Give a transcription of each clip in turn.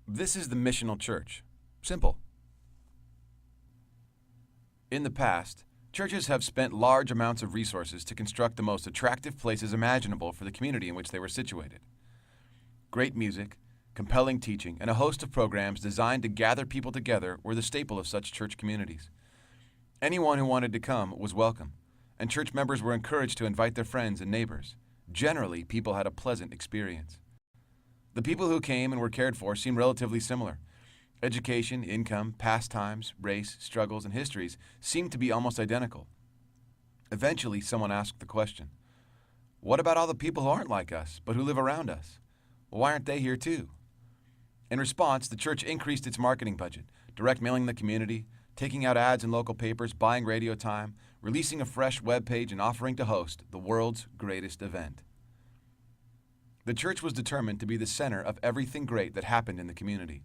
This is the missional church. Simple. In the past, churches have spent large amounts of resources to construct the most attractive places imaginable for the community in which they were situated. Great music, compelling teaching, and a host of programs designed to gather people together were the staple of such church communities. Anyone who wanted to come was welcome, and church members were encouraged to invite their friends and neighbors. Generally, people had a pleasant experience. The people who came and were cared for seemed relatively similar. Education, income, pastimes, race, struggles, and histories seemed to be almost identical. Eventually, someone asked the question, what about all the people who aren't like us, but who live around us? Why aren't they here too? In response, the church increased its marketing budget, direct mailing the community, taking out ads in local papers, buying radio time, releasing a fresh web page, and offering to host the world's greatest event. The church was determined to be the center of everything great that happened in the community.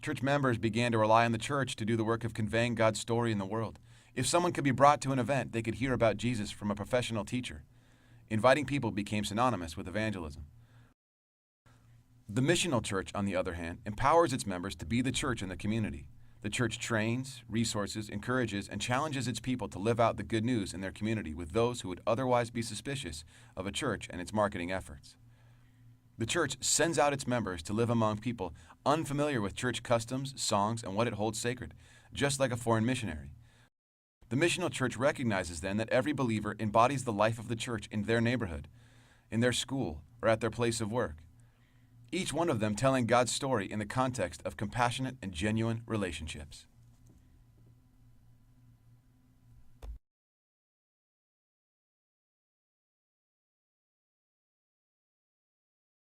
Church members began to rely on the church to do the work of conveying God's story in the world. If someone could be brought to an event, they could hear about Jesus from a professional teacher. Inviting people became synonymous with evangelism. The missional church, on the other hand, empowers its members to be the church in the community. The church trains, resources, encourages, and challenges its people to live out the good news in their community with those who would otherwise be suspicious of a church and its marketing efforts. The church sends out its members to live among people unfamiliar with church customs, songs, and what it holds sacred, just like a foreign missionary. The missional church recognizes then that every believer embodies the life of the church in their neighborhood, in their school, or at their place of work. Each one of them telling God's story in the context of compassionate and genuine relationships.